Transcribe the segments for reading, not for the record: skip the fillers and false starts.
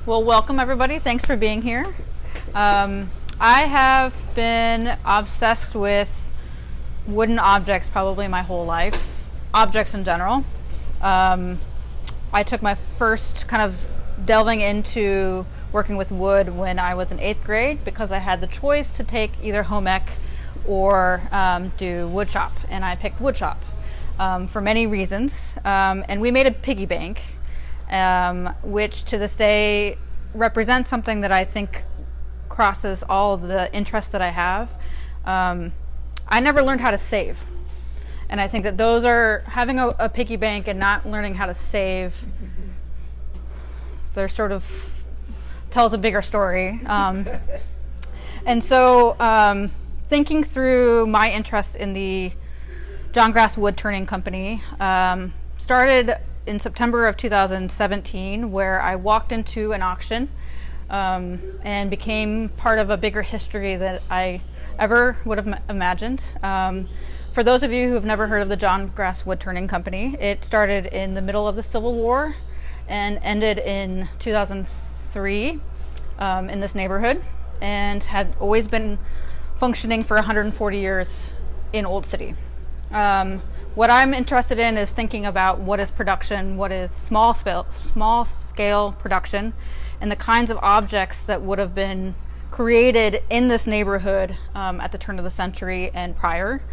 Well, welcome everybody. Thanks for being here. I have been obsessed with wooden objects probably my whole life, objects in general. I took my first kind of delving into working with wood when I was in 8th grade because I had the choice to take either home ec or do woodshop, and I picked woodshop for many reasons. And we made a piggy bank, which to this day represents something that I think crosses all of the interests that I have. I never learned how to save, and I think that those are having a piggy bank and not learning how to save. They're sort of tells a bigger story. And so thinking through my interest in the John Grass Wood Turning Company started in September of 2017, where I walked into an auction and became part of a bigger history that I ever would have imagined. For those of you who have never heard of the John Grass Wood Turning Company, it started in the middle of the Civil War and ended in 2003 in this neighborhood, and had always been functioning for 140 years in Old City. What I'm interested in is thinking about what is production, what is small scale production, and the kinds of objects that would have been created in this neighborhood at the turn of the century and prior.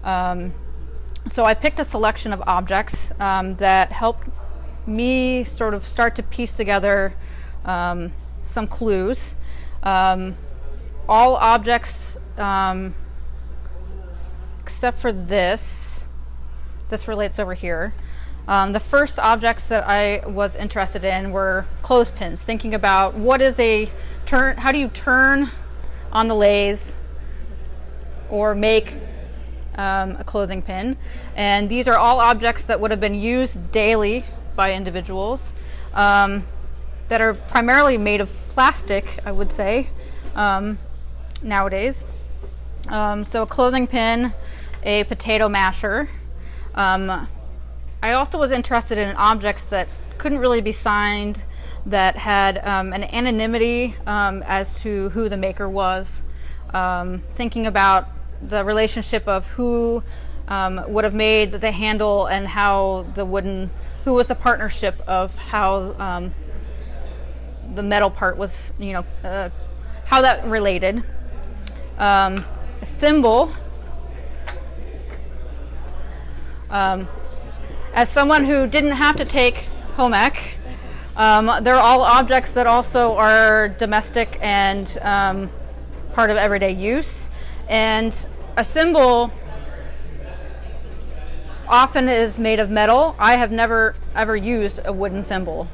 So I picked a selection of objects that helped me sort of start to piece together some clues. All objects except for this relates over here. The first objects that I was interested in were clothespins, thinking about what is how do you turn on the lathe or make a clothing pin. And these are all objects that would have been used daily by individuals that are primarily made of plastic, I would say, nowadays. So a clothing pin, a potato masher. I also was interested in objects that couldn't really be signed, that had an anonymity as to who the maker was. Thinking about the relationship of who would have made the handle and who was the partnership of how the metal part was, how that related. A thimble. As someone who didn't have to take home ec, they're all objects that also are domestic and part of everyday use. And a thimble often is made of metal. I have never ever used a wooden thimble,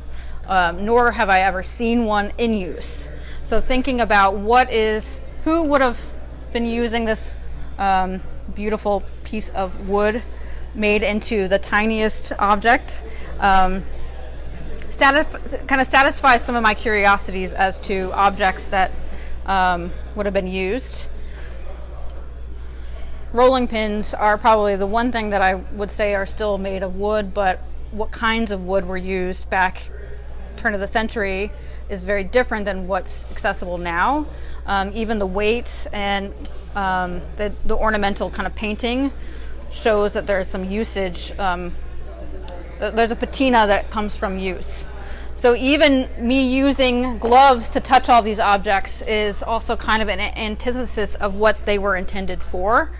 nor have I ever seen one in use. So thinking about who would have been using this beautiful piece of wood made into the tiniest object, kind of satisfies some of my curiosities as to objects that would have been used. Rolling pins are probably the one thing that I would say are still made of wood, but what kinds of wood were used back turn of the century is very different than what's accessible now. Even the weight and the ornamental kind of painting shows that there's some usage. There's a patina that comes from use. So even me using gloves to touch all these objects is also kind of an antithesis of what they were intended for,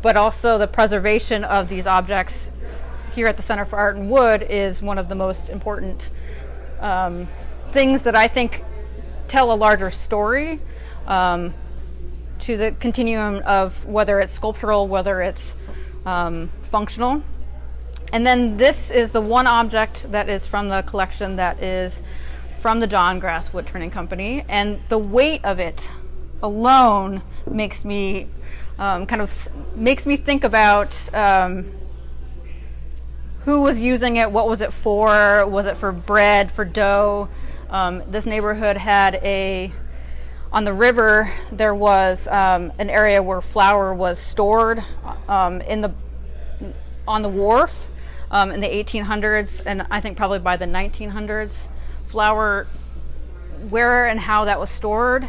but also the preservation of these objects here at the Center for Art and Wood is one of the most important things that I think tell a larger story to the continuum of whether it's sculptural, whether it's functional. And then this is the one object that is from the collection that is from the John Grass Wood Turning Company, and the weight of it alone makes me think about who was using it, what was it for bread, for dough. This neighborhood had on the river, there was an area where flour was stored on the wharf in the 1800s, and I think probably by the 1900s, flour where and how that was stored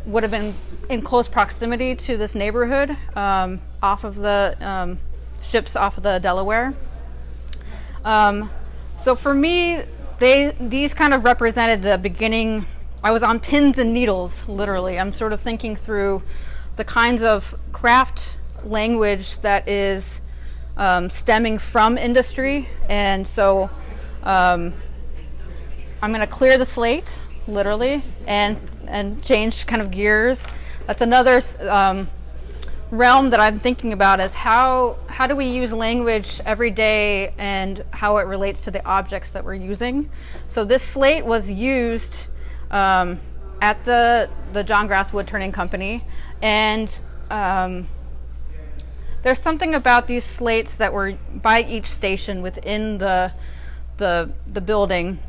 would have been in close proximity to this neighborhood, off of the ships off of the Delaware. So for me, these kind of represented the beginning. I was on pins and needles, literally. I'm sort of thinking through the kinds of craft language that is stemming from industry. And so I'm going to clear the slate, literally, and change kind of gears. That's another realm that I'm thinking about, is how do we use language every day and how it relates to the objects that we're using. So this slate was used at the John Grass Wood Turning Company, and there's something about these slates that were by each station within the building,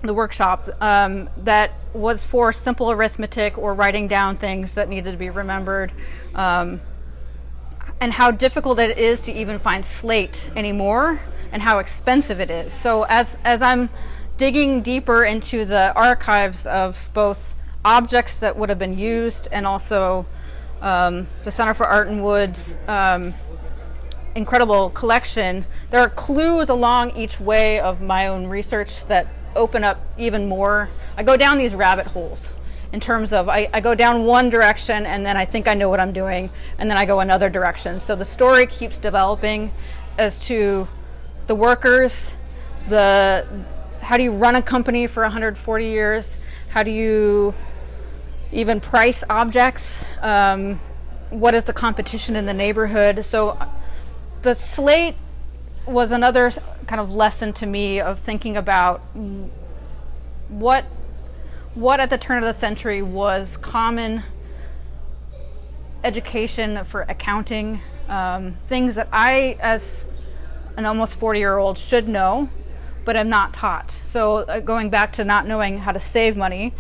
the workshop, that was for simple arithmetic or writing down things that needed to be remembered, and how difficult it is to even find slate anymore, and how expensive it is. So as I'm digging deeper into the archives of both objects that would have been used and also the Center for Art and Wood's incredible collection, there are clues along each way of my own research that open up even more. I go down these rabbit holes in terms of I go down one direction and then I think I know what I'm doing, and then I go another direction. So the story keeps developing as to the workers, how do you run a company for 140 years? How do you even price objects? What is the competition in the neighborhood? So the slate was another kind of lesson to me of thinking about what at the turn of the century was common education for accounting, things that I, as an almost 40-year-old, should know, but am not taught. So going back to not knowing how to save money,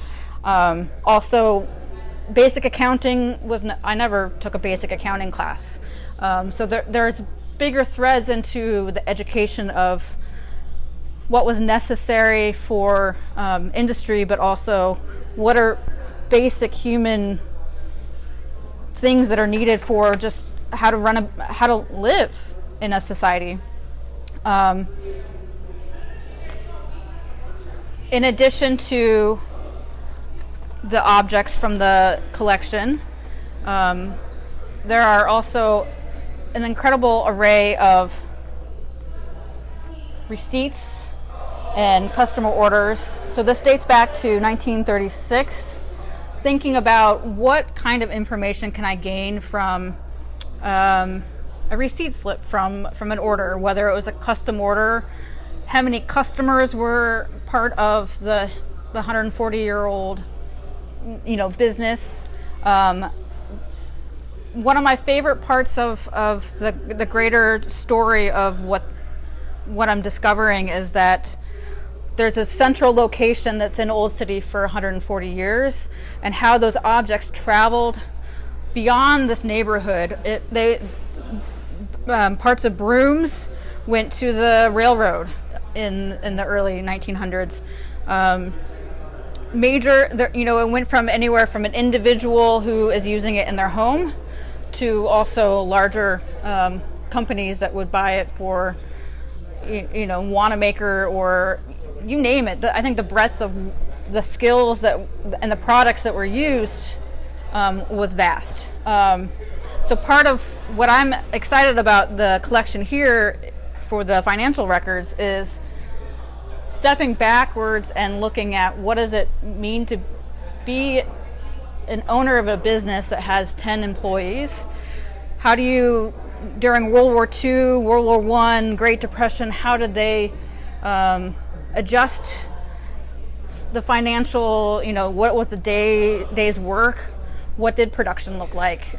also basic accounting I never took a basic accounting class. So there's bigger threads into the education of what was necessary for industry, but also what are basic human things that are needed for just how to live in a society. In addition to the objects from the collection, there are also an incredible array of receipts and customer orders. So this dates back to 1936, thinking about what kind of information can I gain from a receipt slip from an order, whether it was a custom order, how many customers were part of the 140-year-old business. One of my favorite parts of the greater story of what I'm discovering is that there's a central location that's in Old City for 140 years, and how those objects traveled beyond this neighborhood. Parts of brooms went to the railroad in the early 1900s. It went from anywhere from an individual who is using it in their home to also larger companies that would buy it for, Wanamaker or you name it. I think the breadth of the skills and the products that were used was vast. So part of what I'm excited about the collection here for the financial records is stepping backwards and looking at what does it mean to be an owner of a business that has 10 employees. How do you, during World War II, World War I, Great Depression, how did they adjust the financial, what was the day's work? What did production look like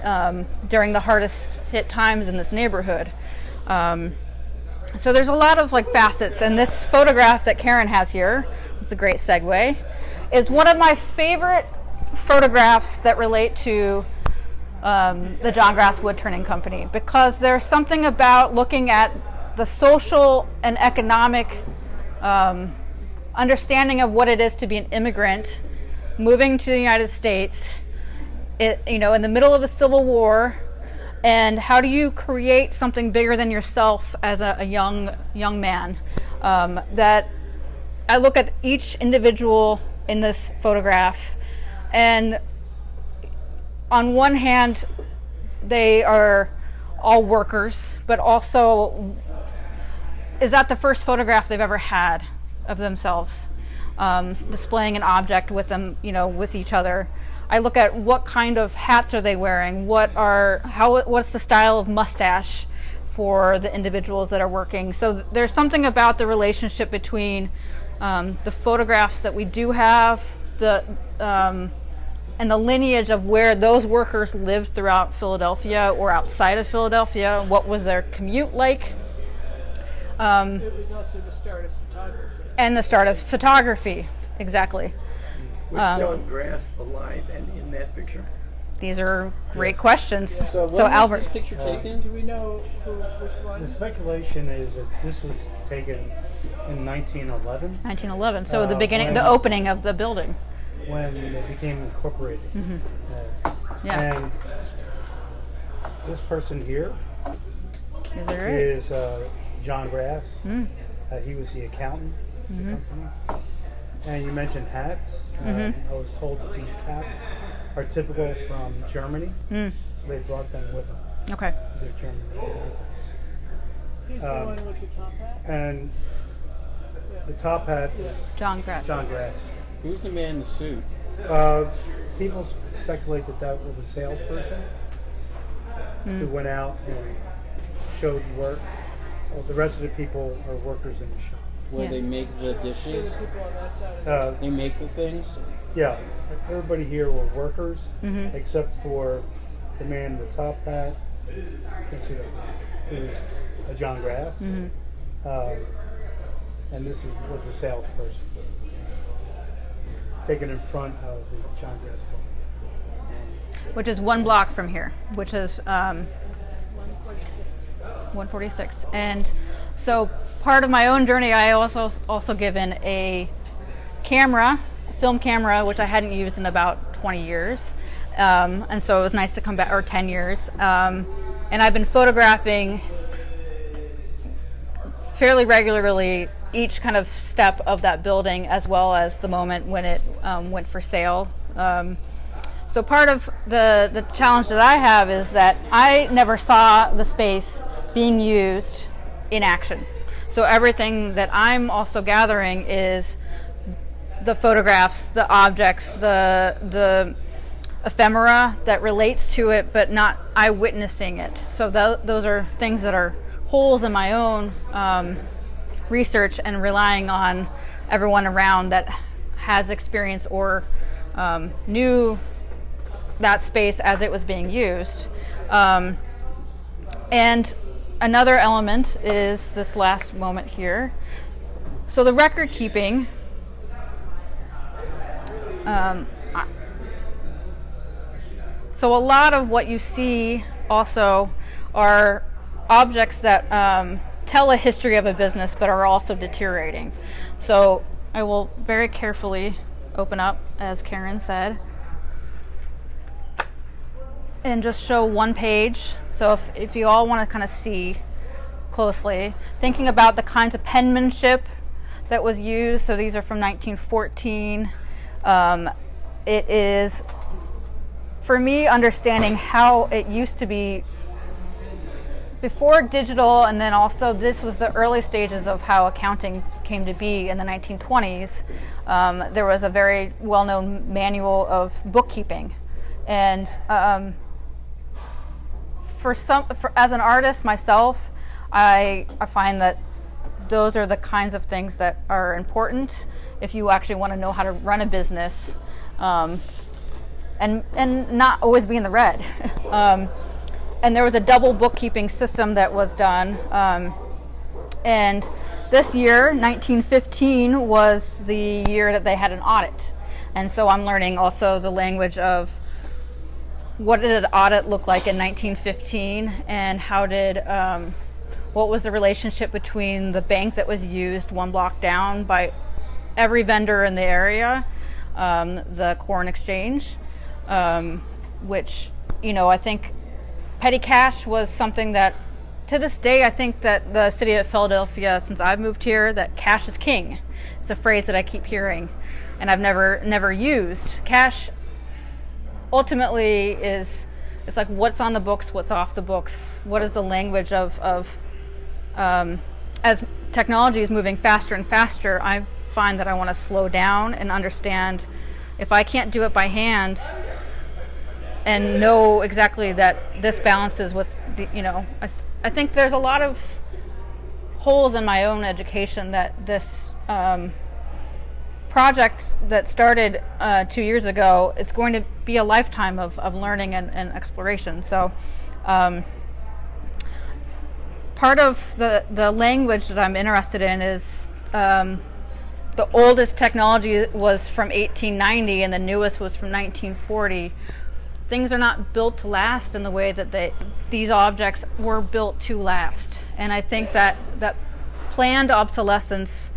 during the hardest hit times in this neighborhood? So there's a lot of facets, and this photograph that Karen has here, it's a great segue, is one of my favorite photographs that relate to the John Grass Wood Turning Company, because there's something about looking at the social and economic understanding of what it is to be an immigrant moving to the United States, in the middle of a civil war, and how do you create something bigger than yourself as a young man? That I look at each individual in this photograph, and on one hand, they are all workers, but also, is that the first photograph they've ever had of themselves, displaying an object with them, with each other? I look at what kind of hats are they wearing, what's the style of mustache for the individuals that are working. So there's something about the relationship between the photographs that we do have, and the lineage of where those workers lived throughout Philadelphia or outside of Philadelphia. What was their commute like? It was also the start of photography. And the start of photography, exactly. Was John Grass alive and in that picture? These are great questions. Yeah. So when was Albert, this picture taken? Do we know which one? The speculation is that this was taken in 1911. 1911. So the beginning, the opening of the building. When they became incorporated. Yeah. And this person here Is that right? is John Grass. He was the accountant for the company. And you mentioned hats. I was told that these caps are typical from Germany, so they brought them with them. Okay. They're German. Who's the one with the top hat? And the top hat is John Grass. John Grass. Who's the man in the suit? People speculate that was a salesperson who went out and showed work. So the rest of the people are workers in the shop. Where Yeah. they make the dishes? People on that side of They make the things? Yeah, everybody here were workers, except for the man in the top hat. You can see that, who's a John Grass. And this was a salesperson taken in front of the John Grass building. Which is 1 block from here, which is 146. And so part of my own journey, I also given a film camera, which I hadn't used in about 20 years. And so it was nice to come back, or 10 years. And I've been photographing fairly regularly each kind of step of that building, as well as the moment when it went for sale. So part of the challenge that I have is that I never saw the space being used in action. So everything that I'm also gathering is the photographs, the objects, the ephemera that relates to it, but not eyewitnessing it. So those are things that are holes in my own research, and relying on everyone around that has experience or knew that space as it was being used. And another element is this last moment here. So the record keeping, so a lot of what you see also are objects that tell a history of a business but are also deteriorating. So I will very carefully open up, as Karen said, and just show one page. So if you all want to kind of see closely, thinking about the kinds of penmanship that was used. So these are from 1914. It is, for me, understanding how it used to be before digital, and then also this was the early stages of how accounting came to be in the 1920s. There was a very well-known manual of bookkeeping, and as an artist myself, I find that those are the kinds of things that are important if you actually want to know how to run a business, and not always be in the red. And there was a double bookkeeping system that was done. And this year, 1915, was the year that they had an audit. And so I'm learning also the language of what did an audit look like in 1915, and what was the relationship between the bank that was used 1 block down by every vendor in the area, the corn exchange, which, I think petty cash was something that, to this day, I think that the city of Philadelphia, since I've moved here, that cash is king. It's a phrase that I keep hearing, and I've never used. Cash ultimately it's like what's on the books, what's off the books, what is the language of as technology is moving faster and faster, I find that I want to slow down and understand if I can't do it by hand and know exactly that this balances with the, I think there's a lot of holes in my own education that this project that started 2 years ago, it's going to be a lifetime of learning and exploration. So part of the language that I'm interested in is the oldest technology was from 1890 and the newest was from 1940. Things are not built to last in the way that these objects were built to last. And I think that planned obsolescence,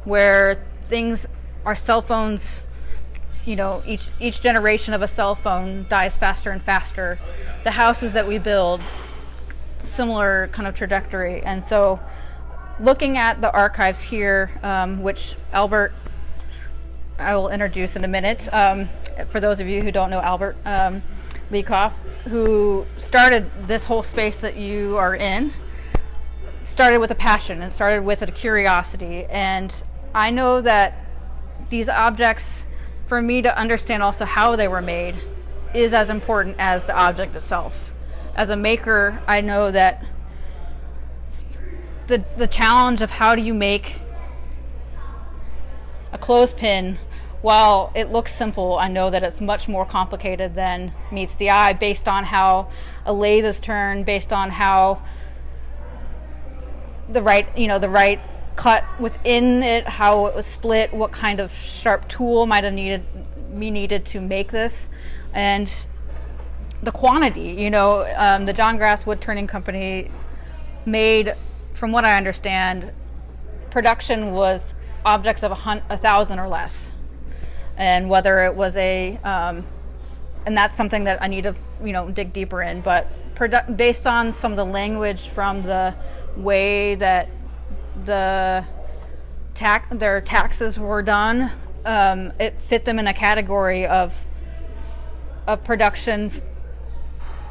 where things, our cell phones, each generation of a cell phone dies faster and faster. The houses that we build, similar kind of trajectory. And so looking at the archives here, which Albert, I will introduce in a minute, for those of you who don't know Albert Leacoff, who started this whole space that you are in, started with a passion and started with a curiosity. And I know that these objects, for me to understand also how they were made, is as important as the object itself. As a maker, I know that the challenge of how do you make a clothespin, while it looks simple, I know that it's much more complicated than meets the eye, based on how a lathe is turned, based on how the right cut within it, how it was split, what kind of sharp tool might have needed to make this, and the quantity. The John Grass Wood Turning Company made, from what I understand, production was objects of 1,000 or less, and whether it was and that's something that I need to dig deeper in. But based on some of the language from the way that their taxes were done, it fit them in a category of production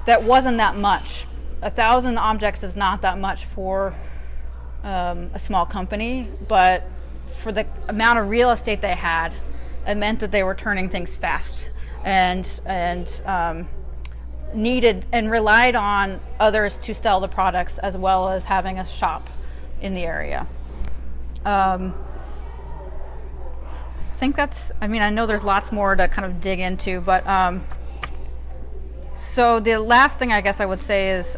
that wasn't that much. 1,000 objects is not that much for a small company, but for the amount of real estate they had, it meant that they were turning things fast and needed and relied on others to sell the products, as well as having a shop in the area. I think I know there's lots more to kind of dig into, but so the last thing I guess I would say is,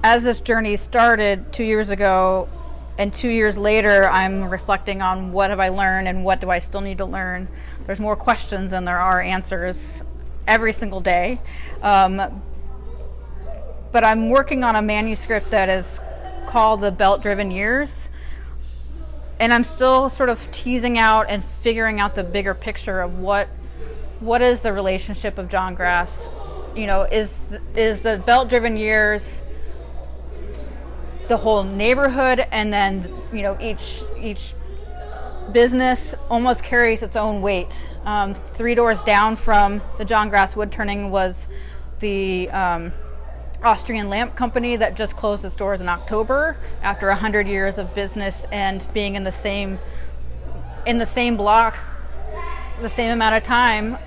as this journey started 2 years ago, and 2 years later, I'm reflecting on what have I learned and what do I still need to learn. There's more questions than there are answers every single day. But I'm working on a manuscript that is called The Belt-Driven Years. And I'm still sort of teasing out and figuring out the bigger picture of what is the relationship of John Grass. Is the Belt-Driven Years the whole neighborhood, and then each business almost carries its own weight. 3 doors down from the John Grass Wood Turning was the Austrian lamp company that just closed its doors in October after 100 years of business and being in the same block the same amount of time.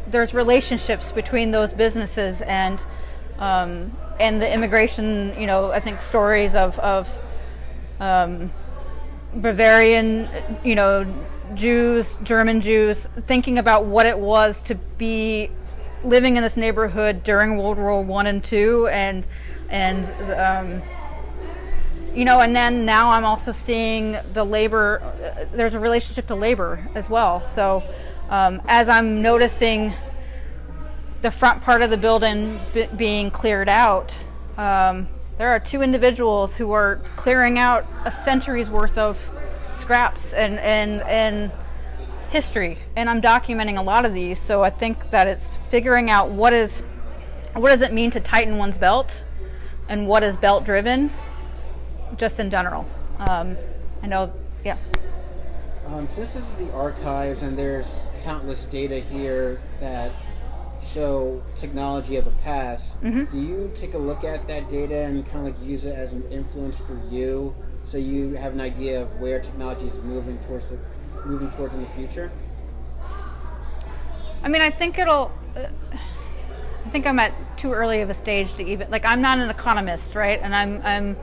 There's relationships between those businesses and the immigration, I think stories of Bavarian, Jews, German Jews, thinking about what it was to be living in this neighborhood during World War I and II, and then now I'm also seeing the labor. There's a relationship to labor as well. So as I'm noticing the front part of the building being cleared out, there are 2 individuals who are clearing out a century's worth of scraps and history, and I'm documenting a lot of these. So I think that it's figuring out what does it mean to tighten one's belt, and what is belt driven, just in general. I know, yeah. So this is the archives, and there's countless data here that show technology of the past. Do you take a look at that data and kind of like use it as an influence for you, so you have an idea of where technology is moving towards in the future? I mean, I think I think I'm at too early of a stage to even, like, I'm not an economist, right? And I'm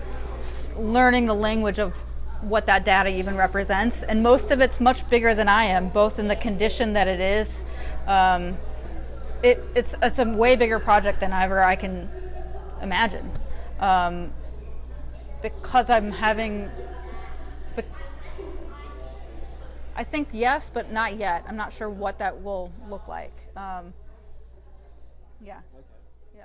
learning the language of what that data even represents, and most of it's much bigger than I am, both in the condition that it is. It's a way bigger project than ever I can imagine, because I'm having. I think yes, but not yet. I'm not sure what that will look like. Yeah. Okay. Yeah.